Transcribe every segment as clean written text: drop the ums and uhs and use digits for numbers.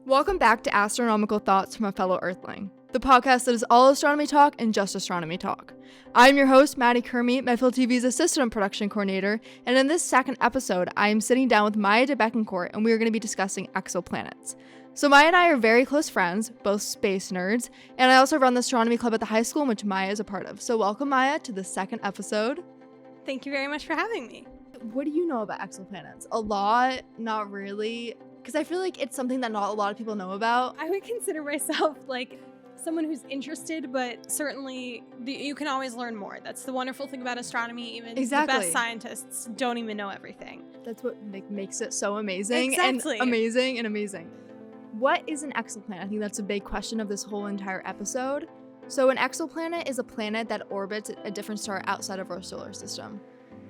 Welcome back to Astronomical Thoughts from a Fellow Earthling, the podcast that is all astronomy talk and just astronomy talk. I'm your host, Maddie Curmi, Medfield TV's assistant production coordinator, and in this second episode, I am sitting down with Maya Debettencourt, and we are going to be discussing exoplanets. So Maya and I are very close friends, both space nerds, and I also run the astronomy club at the high school in which Maya is a part of. So welcome, Maya, to the second episode. Thank you very much for having me. What do you know about exoplanets? A lot, not really. Because I feel like it's something that not a lot of people know about. I would consider myself like someone who's interested, but certainly you can always learn more. That's the wonderful thing about astronomy. Even the best scientists don't even know everything. That's what makes it so amazing. Exactly. And amazing. What is an exoplanet? I think that's a big question of this whole entire episode. So an exoplanet is a planet that orbits a different star outside of our solar system.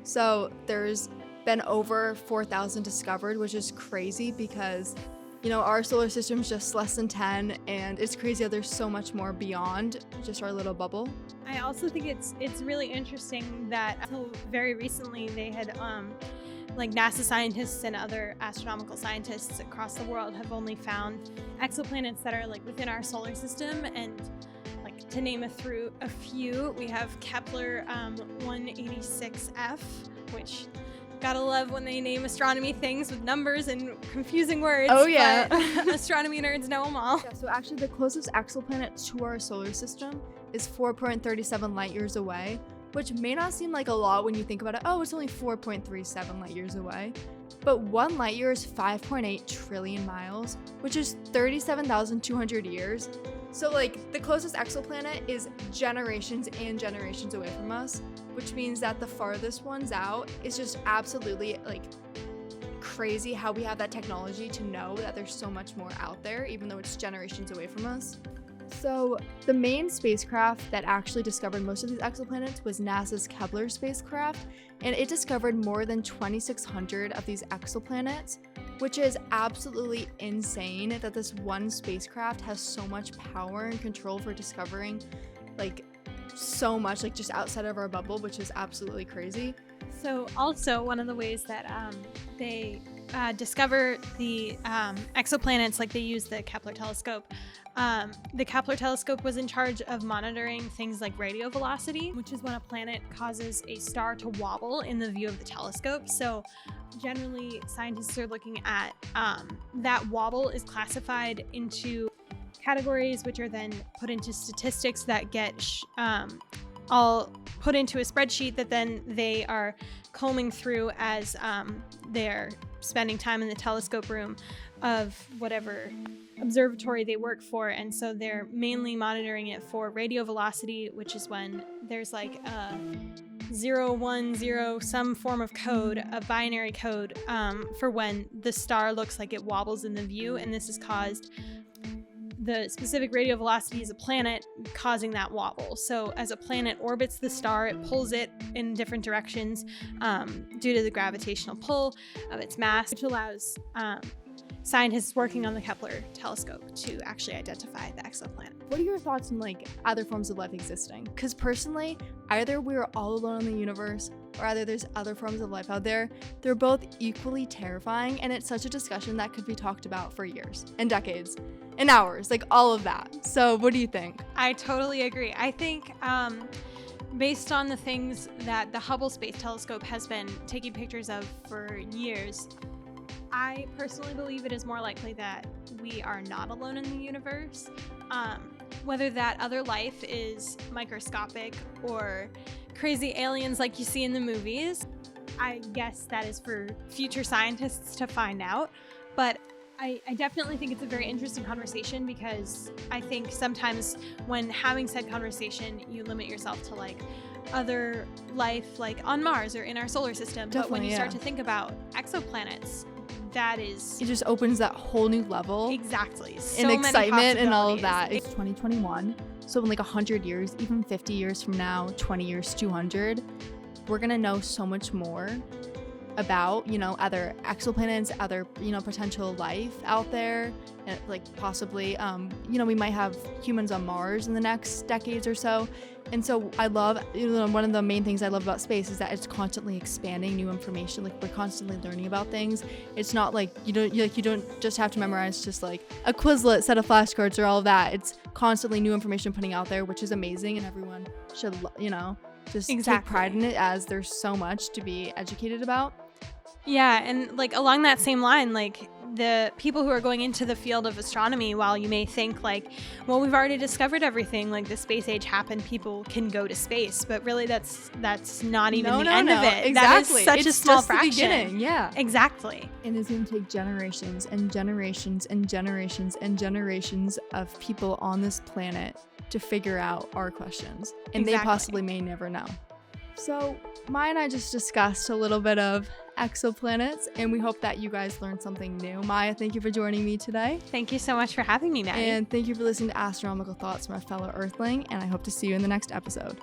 So there's been over 4,000 discovered, which is crazy because, you know, our solar system's just less than 10, and it's crazy how there's so much more beyond just our little bubble. I also think it's really interesting that until very recently they had like NASA scientists and other astronomical scientists across the world have only found exoplanets that are like within our solar system. And like to name a few, we have Kepler 186f, which gotta love when they name astronomy things with numbers and confusing words. Oh yeah. But astronomy nerds know them all. Yeah, so actually the closest exoplanet to our solar system is 4.37 light years away, which may not seem like a lot when you think about it. Oh, it's only 4.37 light years away. But 1 light year is 5.8 trillion miles, which is 37,200 years. So like the closest exoplanet is generations and generations away from us, which means that the farthest ones out is just absolutely like crazy how we have that technology to know that there's so much more out there, even though it's generations away from us. So the main spacecraft that actually discovered most of these exoplanets was NASA's Kepler spacecraft, and it discovered more than 2,600 of these exoplanets, which is absolutely insane that this one spacecraft has so much power and control for discovering like so much, like just outside of our bubble, which is absolutely crazy. So also one of the ways that they discover the exoplanets, like they use the Kepler telescope. The Kepler telescope was in charge of monitoring things like radio velocity, which is when a planet causes a star to wobble in the view of the telescope. So generally scientists are looking at that wobble is classified into categories, which are then put into statistics that get all put into a spreadsheet that then they are combing through as they're spending time in the telescope room of whatever observatory they work for. And so they're mainly monitoring it for radio velocity, which is when there's like a 010 some form of code, a binary code for when the star looks like it wobbles in the view, and this is caused the specific radio velocity is a planet causing that wobble. So as a planet orbits the star, it pulls it in different directions due to the gravitational pull of its mass, which allows scientists working on the Kepler telescope to actually identify the exoplanet. What are your thoughts on like other forms of life existing? Because personally, either we're all alone in the universe or either there's other forms of life out there. They're both equally terrifying, and it's such a discussion that could be talked about for years and decades and hours, like all of that. So what do you think? I totally agree. I think based on the things that the Hubble Space Telescope has been taking pictures of for years, I personally believe it is more likely that we are not alone in the universe. Whether that other life is microscopic or crazy aliens like you see in the movies, I guess that is for future scientists to find out. But I definitely think it's a very interesting conversation, because I think sometimes when having said conversation, you limit yourself to like other life like on Mars or in our solar system. Definitely, but when you start to think about exoplanets, that is... It just opens that whole new level. Exactly. And excitement and all of that. It's 2021. So in like 100 years, even 50 years from now, 20 years, 200, we're going to know so much more. about, you know, other exoplanets, other, you know, potential life out there, and like possibly, you know, we might have humans on Mars in the next decades or so. And so I love, you know, one of the main things I love about space is that it's constantly expanding new information. Like we're constantly learning about things. It's not like you don't just have to memorize just like a Quizlet set of flashcards or all of that. It's constantly new information putting out there, which is amazing, and everyone should, you know, just take pride in it, as there's so much to be educated about. Yeah, and like along that same line, like the people who are going into the field of astronomy, while you may think like, well, we've already discovered everything, like the space age happened, people can go to space, but really that's not even the end of it. Exactly. That is such a small just fraction. The beginning. Yeah, exactly. And it's going to take generations and generations and generations and generations of people on this planet to figure out our questions, and they possibly may never know. So Maya and I just discussed a little bit of exoplanets, and we hope that you guys learned something new. Maya, thank you for joining me today. Thank you so much for having me, Maddie. And thank you for listening to Astronomical Thoughts from a Fellow Earthling, and I hope to see you in the next episode.